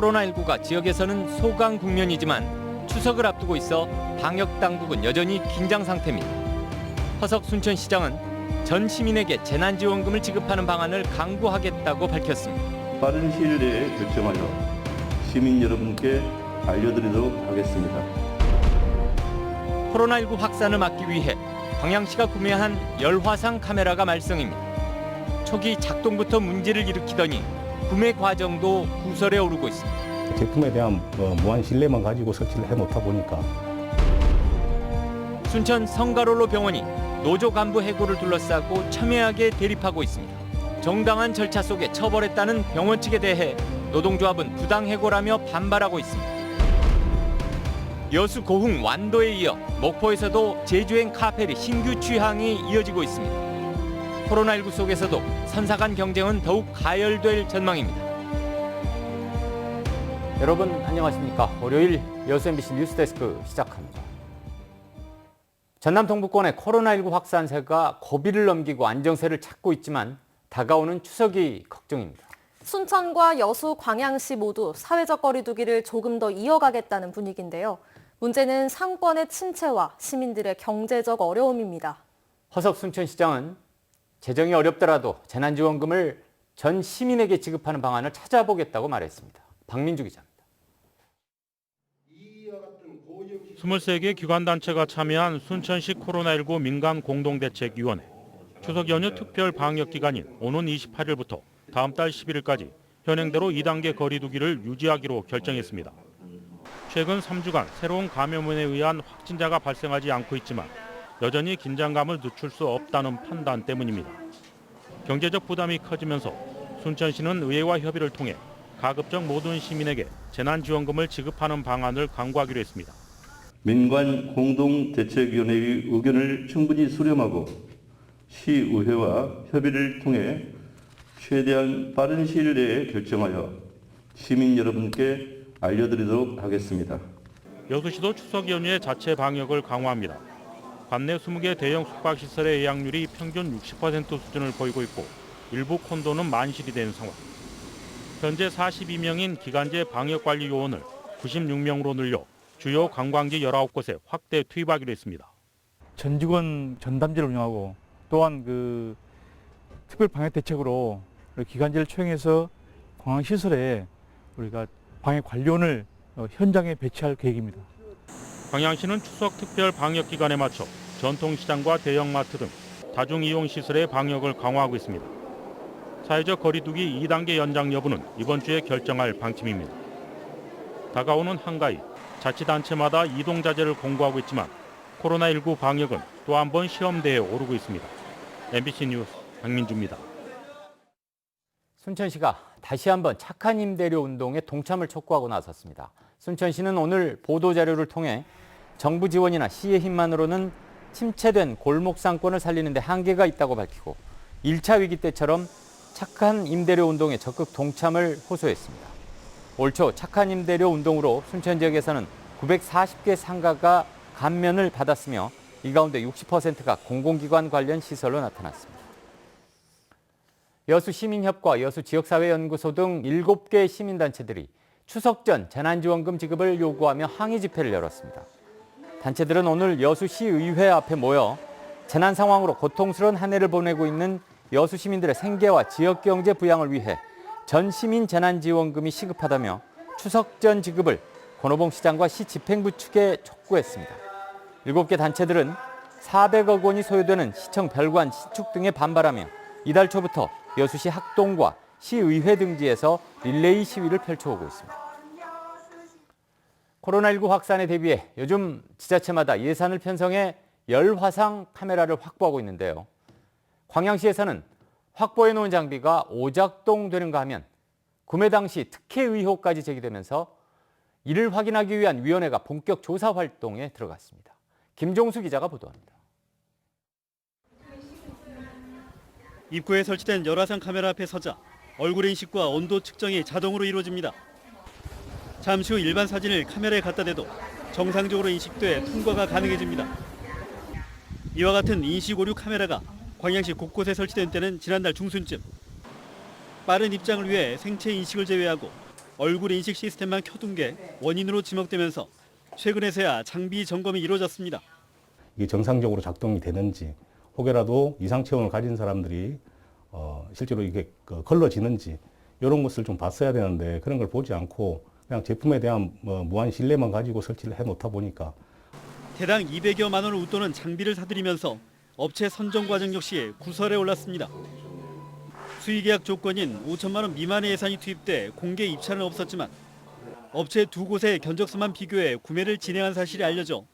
코로나19가 지역에서는 소강 국면이지만 추석을 앞두고 있어 방역 당국은 여전히 긴장 상태입니다. 허석 순천시장은 전 시민에게 재난지원금을 지급하는 방안을 강구하겠다고 밝혔습니다. 빠른 시일 내에 결정하여 시민 여러분께 알려드리도록 하겠습니다. 코로나19 확산을 막기 위해 광양시가 구매한 열화상 카메라가 말썽입니다. 초기 작동부터 문제를 일으키더니 구매 과정도 구설에 오르고 있습니다. 제품에 대한 무한 신뢰만 가지고 설치를 해놓다 보니까 순천 성가롤로 병원이 노조 간부 해고를 둘러싸고 첨예하게 대립하고 있습니다. 정당한 절차 속에 처벌했다는 병원 측에 대해 노동조합은 부당 해고라며 반발하고 있습니다. 여수 고흥 완도에 이어 목포에서도 제주행 카페리 신규 취항이 이어지고 있습니다. 코로나19 속에서도 선사 간 경쟁은 더욱 가열될 전망입니다. 여러분 안녕하십니까? 월요일 여수 MBC 뉴스데스크 시작합니다. 전남 동부권의 코로나19 확산세가 고비를 넘기고 안정세를 찾고 있지만 다가오는 추석이 걱정입니다. 순천과 여수, 광양시 모두 사회적 거리 두기를 조금 더 이어가겠다는 분위기인데요. 문제는 상권의 침체와 시민들의 경제적 어려움입니다. 허석 순천시장은 재정이 어렵더라도 재난지원금을 전 시민에게 지급하는 방안을 찾아보겠다고 말했습니다. 박민주 기자입니다. 23개 기관단체가 참여한 순천시 코로나19 민간 공동대책위원회. 추석 연휴 특별 방역기간인 오는 28일부터 다음 달 11일까지 현행대로 2단계 거리 두기를 유지하기로 결정했습니다. 최근 3주간 새로운 감염원에 의한 확진자가 발생하지 않고 있지만 여전히 긴장감을 늦출 수 없다는 판단 때문입니다. 경제적 부담이 커지면서 순천시는 의회와 협의를 통해 가급적 모든 시민에게 재난지원금을 지급하는 방안을 강구하기로 했습니다. 민관 공동대책위원회의 의견을 충분히 수렴하고 시의회와 협의를 통해 최대한 빠른 시일 내에 결정하여 시민 여러분께 알려드리도록 하겠습니다. 여수시도 추석 연휴에 자체 방역을 강화합니다. 관내 20개 대형 숙박시설의 예약률이 평균 60% 수준을 보이고 있고 일부 콘도는 만실이 된 상황. 현재 42명인 기간제 방역관리 요원을 96명으로 늘려 주요 관광지 19곳에 확대 투입하기로 했습니다. 전 직원 전담제를 운영하고 또한 특별 방역 대책으로 기간제를 초행해서 관광시설에 우리가 방역 관리원을 현장에 배치할 계획입니다. 광양시는 추석 특별 방역 기간에 맞춰 전통시장과 대형마트 등 다중이용시설의 방역을 강화하고 있습니다. 사회적 거리두기 2단계 연장 여부는 이번 주에 결정할 방침입니다. 다가오는 한가위, 자치단체마다 이동자재를 공고하고 있지만 코로나19 방역은 또 한 번 시험대에 오르고 있습니다. MBC 뉴스 박민주입니다. 순천시가 다시 한번 착한 임대료 운동에 동참을 촉구하고 나섰습니다. 순천시는 오늘 보도자료를 통해 정부 지원이나 시의 힘만으로는 침체된 골목 상권을 살리는 데 한계가 있다고 밝히고 1차 위기 때처럼 착한 임대료 운동에 적극 동참을 호소했습니다. 올 초 착한 임대료 운동으로 순천 지역에서는 940개 상가가 감면을 받았으며 이 가운데 60%가 공공기관 관련 시설로 나타났습니다. 여수시민협과 여수지역사회연구소 등 7개 시민단체들이 추석 전 재난지원금 지급을 요구하며 항의 집회를 열었습니다. 단체들은 오늘 여수시의회 앞에 모여 재난 상황으로 고통스러운 한 해를 보내고 있는 여수 시민들의 생계와 지역경제 부양을 위해 전 시민 재난지원금이 시급하다며 추석 전 지급을 권오봉 시장과 시 집행부 측에 촉구했습니다. 7개 단체들은 400억 원이 소요되는 시청 별관 신축 등에 반발하며 이달 초부터 여수시 학동과 시의회 등지에서 릴레이 시위를 펼쳐오고 있습니다. 코로나19 확산에 대비해 요즘 지자체마다 예산을 편성해 열화상 카메라를 확보하고 있는데요. 광양시에서는 확보해 놓은 장비가 오작동되는가 하면 구매 당시 특혜 의혹까지 제기되면서 이를 확인하기 위한 위원회가 본격 조사 활동에 들어갔습니다. 김종수 기자가 보도합니다. 입구에 설치된 열화상 카메라 앞에 서자 얼굴 인식과 온도 측정이 자동으로 이루어집니다. 잠시 후 일반 사진을 카메라에 갖다 대도 정상적으로 인식돼 통과가 가능해집니다. 이와 같은 인식 오류 카메라가 광양시 곳곳에 설치된 때는 지난달 중순쯤. 빠른 입장을 위해 생체 인식을 제외하고 얼굴 인식 시스템만 켜둔 게 원인으로 지목되면서 최근에서야 장비 점검이 이루어졌습니다. 이게 정상적으로 작동이 되는지, 혹여라도 이상 체온을 가진 사람들이 실제로 이게 걸러지는지 이런 것을 좀 봤어야 되는데 그런 걸 보지 않고 그냥 제품에 대한 무한 신뢰만 가지고 설치를 해놓다 보니까 대당 200여만 원을 웃도는 장비를 사들이면서 업체 선정 과정 역시 구설에 올랐습니다. 수의계약 조건인 5천만 원 미만의 예산이 투입돼 공개 입찰은 없었지만 업체 두 곳의 견적서만 비교해 구매를 진행한 사실이 알려져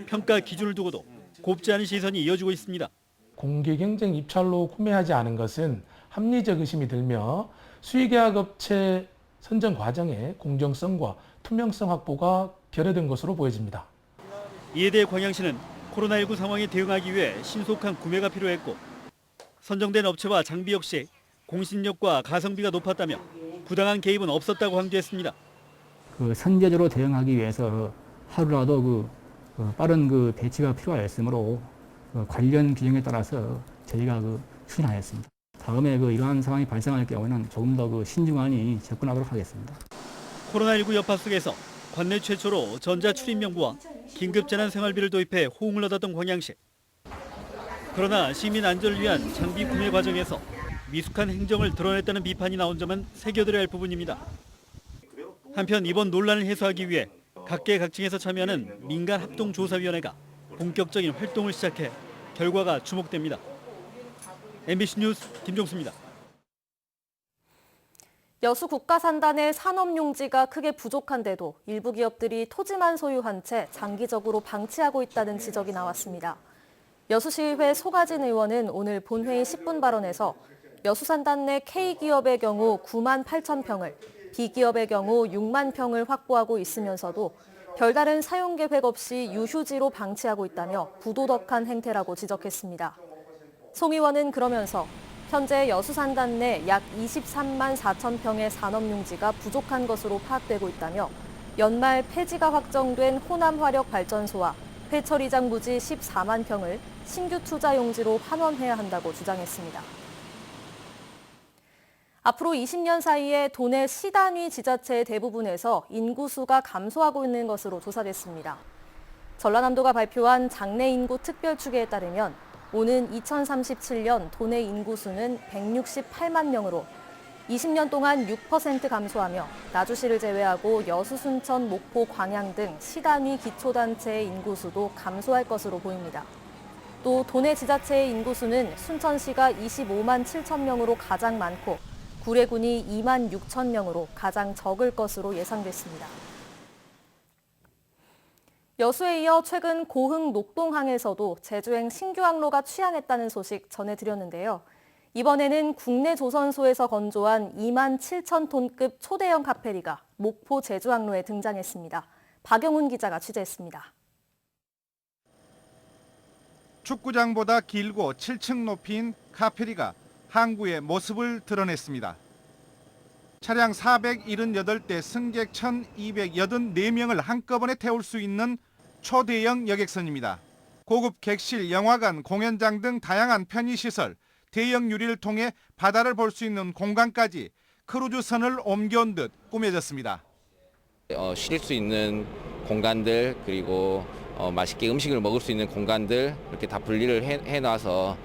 평가 기준을 두고도 곱지 않은 시선이 이어지고 있습니다. 공개 경쟁 입찰로 구매하지 않은 것은 합리적 의심이 들며 수의계약 업체 선정 과정의 공정성과 투명성 확보가 결여된 것으로 보여집니다. 이에 대해 광양시는 코로나19 상황에 대응하기 위해 신속한 구매가 필요했고 선정된 업체와 장비 역시 공신력과 가성비가 높았다며 부당한 개입은 없었다고 강조했습니다. 선제적으로 대응하기 위해서 하루라도 빠른 배치가 필요하였으므로 관련 규정에 따라서 저희가 추진하였습니다. 다음에 이러한 상황이 발생할 경우에는 조금 더 신중하게 접근하도록 하겠습니다. 코로나19 여파 속에서 관내 최초로 전자출입명부와 긴급재난생활비를 도입해 호응을 얻었던 광양시. 그러나 시민 안전을 위한 장비 구매 과정에서 미숙한 행정을 드러냈다는 비판이 나온 점은 새겨들어야 할 부분입니다. 한편 이번 논란을 해소하기 위해 각계각층에서 참여하는 민간합동조사위원회가 본격적인 활동을 시작해 결과가 주목됩니다. MBC 뉴스 김종수입니다. 여수 국가산단의 산업용지가 크게 부족한데도 일부 기업들이 토지만 소유한 채 장기적으로 방치하고 있다는 지적이 나왔습니다. 여수시의회 소가진 의원은 오늘 본회의 10분 발언에서 여수산단 내 K기업의 경우 9만 8천 평을, B기업의 경우 6만 평을 확보하고 있으면서도 별다른 사용 계획 없이 유휴지로 방치하고 있다며 부도덕한 행태라고 지적했습니다. 송 의원은 그러면서 현재 여수산단 내 약 23만 4천 평의 산업용지가 부족한 것으로 파악되고 있다며 연말 폐지가 확정된 호남화력발전소와 회처리장 부지 14만 평을 신규 투자 용지로 환원해야 한다고 주장했습니다. 앞으로 20년 사이에 도내 시단위 지자체의 대부분에서 인구수가 감소하고 있는 것으로 조사됐습니다. 전라남도가 발표한 장래인구 특별추계에 따르면 오는 2037년 도내 인구수는 168만 명으로 20년 동안 6% 감소하며 나주시를 제외하고 여수, 순천, 목포, 광양 등 시단위 기초단체의 인구수도 감소할 것으로 보입니다. 또 도내 지자체의 인구수는 순천시가 25만 7천 명으로 가장 많고 구례군이 2만 6천 명으로 가장 적을 것으로 예상됐습니다. 여수에 이어 최근 고흥 녹동항에서도 제주행 신규 항로가 취항했다는 소식 전해드렸는데요. 이번에는 국내 조선소에서 건조한 2만 7천 톤급 초대형 카페리가 목포 제주 항로에 등장했습니다. 박영훈 기자가 취재했습니다. 축구장보다 길고 7층 높이인 카페리가 항구의 모습을 드러냈습니다. 차량 478대 승객 1,284명을 한꺼번에 태울 수 있는 초대형 여객선입니다. 고급 객실, 영화관, 공연장 등 다양한 편의시설, 대형 유리를 통해 바다를 볼 수 있는 공간까지 크루즈선을 옮겨온 듯 꾸며졌습니다. 쉴 수 있는 공간들 그리고 맛있게 음식을 먹을 수 있는 공간들 이렇게 다 분리를 해놔서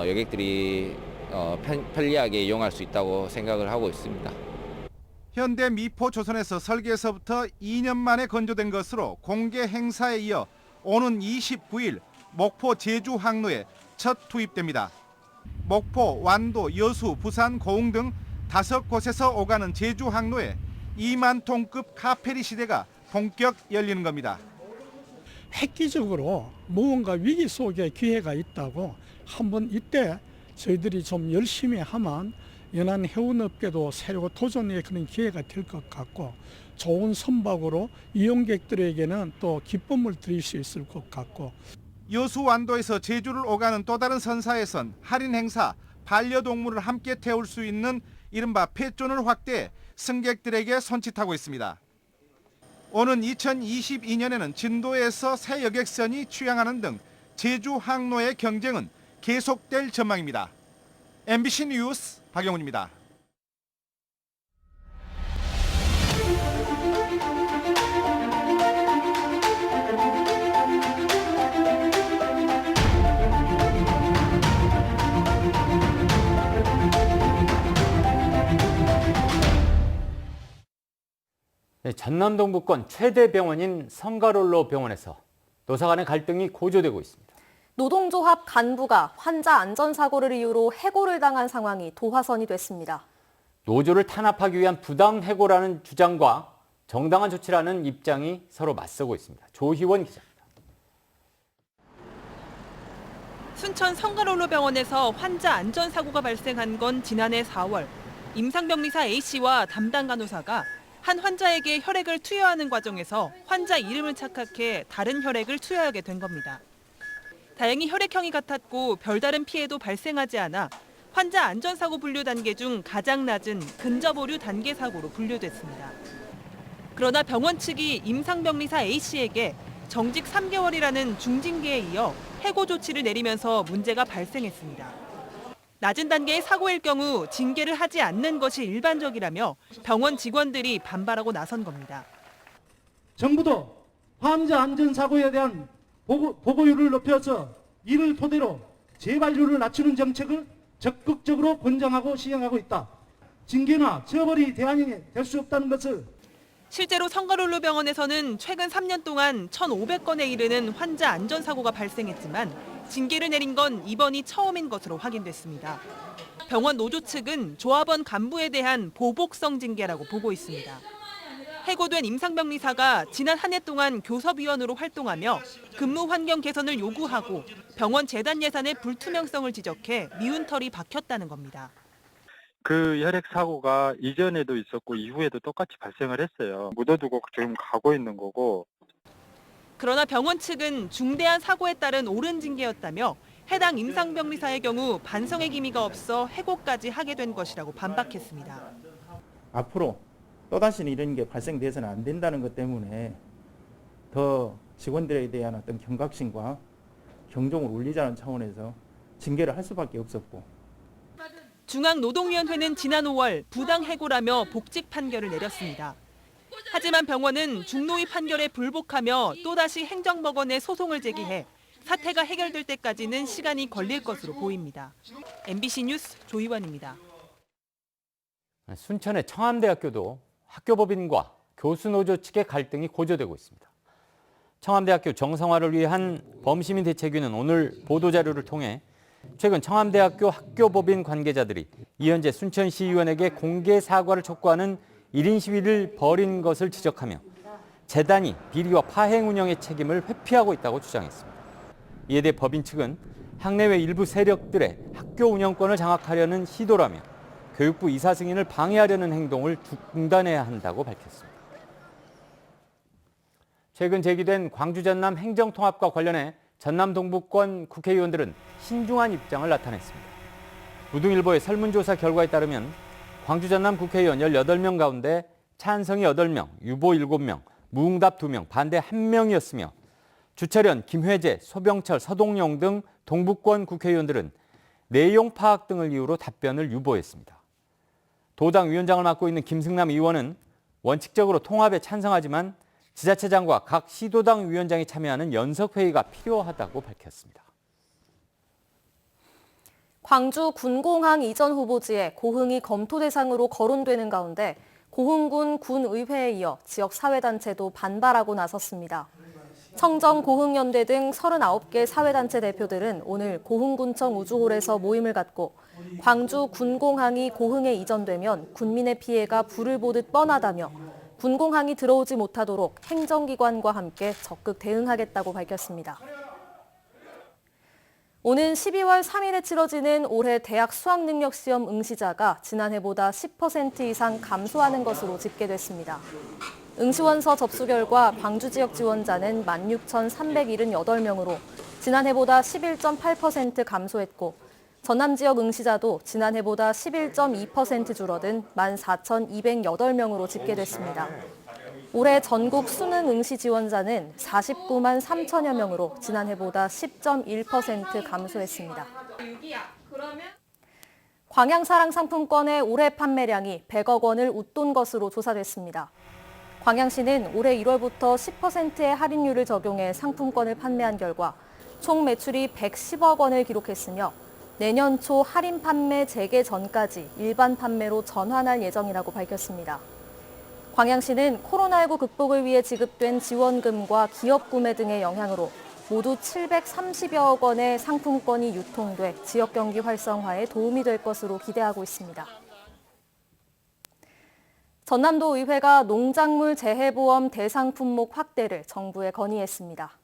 여객들이 편리하게 이용할 수 있다고 생각을 하고 있습니다. 현대 미포조선에서 설계에서부터 2년 만에 건조된 것으로 공개 행사에 이어 오는 29일 목포 제주 항로에 첫 투입됩니다. 목포, 완도, 여수, 부산, 고흥 등 5곳에서 오가는 제주 항로에 2만 톤급 카페리 시대가 본격 열리는 겁니다. 획기적으로 무언가 위기 속에 기회가 있다고 한번 이때 저희들이 좀 열심히 하면 연안 해운업계도 새로 도전의 그런 기회가 될 것 같고 좋은 선박으로 이용객들에게는 또 기쁨을 드릴 수 있을 것 같고 여수 완도에서 제주를 오가는 또 다른 선사에선 할인 행사, 반려동물을 함께 태울 수 있는 이른바 펫존을 확대해 승객들에게 손짓하고 있습니다. 오는 2022년에는 진도에서 새 여객선이 취항하는 등 제주 항로의 경쟁은 계속될 전망입니다. MBC 뉴스 박영훈입니다. 네, 전남 동부권 최대 병원인 성가롤로 병원에서 노사 간의 갈등이 고조되고 있습니다. 노동조합 간부가 환자 안전사고를 이유로 해고를 당한 상황이 도화선이 됐습니다. 노조를 탄압하기 위한 부당 해고라는 주장과 정당한 조치라는 입장이 서로 맞서고 있습니다. 조희원 기자입니다. 순천 성가롤로 병원에서 환자 안전사고가 발생한 건 지난해 4월. 임상병리사 A씨와 담당 간호사가 한 환자에게 혈액을 투여하는 과정에서 환자 이름을 착각해 다른 혈액을 투여하게 된 겁니다. 다행히 혈액형이 같았고 별다른 피해도 발생하지 않아 환자 안전사고 분류 단계 중 가장 낮은 근접오류 단계 사고로 분류됐습니다. 그러나 병원 측이 임상병리사 A씨에게 정직 3개월이라는 중징계에 이어 해고 조치를 내리면서 문제가 발생했습니다. 낮은 단계의 사고일 경우 징계를 하지 않는 것이 일반적이라며 병원 직원들이 반발하고 나선 겁니다. 정부도 환자 안전사고에 대한 보고율을 높여서 이를 토대로 재발률을 낮추는 정책을 적극적으로 권장하고 시행하고 있다. 징계나 처벌이 대안이 될 수 없다는 것을 실제로 성가롤로 병원에서는 최근 3년 동안 1,500건에 이르는 환자 안전사고가 발생했지만 징계를 내린 건 이번이 처음인 것으로 확인됐습니다. 병원 노조 측은 조합원 간부에 대한 보복성 징계라고 보고 있습니다. 해고된 임상병리사가 지난 한 해 동안 교섭위원으로 활동하며 근무 환경 개선을 요구하고 병원 재단 예산의 불투명성을 지적해 미운 털이 박혔다는 겁니다. 그 혈액 사고가 이전에도 있었고 이후에도 똑같이 발생을 했어요. 묻어두고 지금 가고 있는 거고. 그러나 병원 측은 중대한 사고에 따른 옳은 징계였다며 해당 임상병리사의 경우 반성의 기미가 없어 해고까지 하게 된 것이라고 반박했습니다. 앞으로 또다시는 이런 게 발생돼서는 안 된다는 것 때문에 더 직원들에 대한 어떤 경각심과 경종을 울리자는 차원에서 징계를 할 수밖에 없었고, 중앙노동위원회는 지난 5월 부당해고라며 복직 판결을 내렸습니다. 하지만 병원은 중노위 판결에 불복하며 또다시 행정법원에 소송을 제기해 사태가 해결될 때까지는 시간이 걸릴 것으로 보입니다. MBC 뉴스 조희원입니다. 순천의 청암대학교도 학교법인과 교수노조 측의 갈등이 고조되고 있습니다. 청암대학교 정상화를 위한 범시민 대책위는 오늘 보도자료를 통해 최근 청암대학교 학교법인 관계자들이 이현재 순천시의원에게 공개 사과를 촉구하는 1인 시위를 벌인 것을 지적하며 재단이 비리와 파행 운영의 책임을 회피하고 있다고 주장했습니다. 이에 대해 법인 측은 학내외 일부 세력들의 학교 운영권을 장악하려는 시도라며 교육부 이사 승인을 방해하려는 행동을 중단해야 한다고 밝혔습니다. 최근 제기된 광주 전남 행정통합과 관련해 전남 동부권 국회의원들은 신중한 입장을 나타냈습니다. 무등일보의 설문조사 결과에 따르면 광주 전남 국회의원 18명 가운데 찬성이 8명, 유보 7명, 무응답 2명, 반대 1명이었으며 주철현, 김회재, 소병철, 서동영 등 동부권 국회의원들은 내용 파악 등을 이유로 답변을 유보했습니다. 도당 위원장을 맡고 있는 김승남 의원은 원칙적으로 통합에 찬성하지만 지자체장과 각 시도당 위원장이 참여하는 연석회의가 필요하다고 밝혔습니다. 광주 군공항 이전 후보지에 고흥이 검토 대상으로 거론되는 가운데 고흥군 군의회에 이어 지역 사회단체도 반발하고 나섰습니다. 청정 고흥연대 등 39개 사회단체 대표들은 오늘 고흥군청 우주홀에서 모임을 갖고 광주 군공항이 고흥에 이전되면 군민의 피해가 불을 보듯 뻔하다며 군공항이 들어오지 못하도록 행정기관과 함께 적극 대응하겠다고 밝혔습니다. 오는 12월 3일에 치러지는 올해 대학 수학능력시험 응시자가 지난해보다 10% 이상 감소하는 것으로 집계됐습니다. 응시원서 접수 결과 광주 지역 지원자는 16,378명으로 지난해보다 11.8% 감소했고 전남 지역 응시자도 지난해보다 11.2% 줄어든 14,208명으로 집계됐습니다. 올해 전국 수능 응시 지원자는 49만 3천여 명으로 지난해보다 10.1% 감소했습니다. 광양사랑 상품권의 올해 판매량이 100억 원을 웃돈 것으로 조사됐습니다. 광양시는 올해 1월부터 10%의 할인율을 적용해 상품권을 판매한 결과 총 매출이 110억 원을 기록했으며 내년 초 할인 판매 재개 전까지 일반 판매로 전환할 예정이라고 밝혔습니다. 광양시는 코로나19 극복을 위해 지급된 지원금과 기업 구매 등의 영향으로 모두 730여억 원의 상품권이 유통돼 지역 경기 활성화에 도움이 될 것으로 기대하고 있습니다. 전남도 의회가 농작물 재해보험 대상 품목 확대를 정부에 건의했습니다.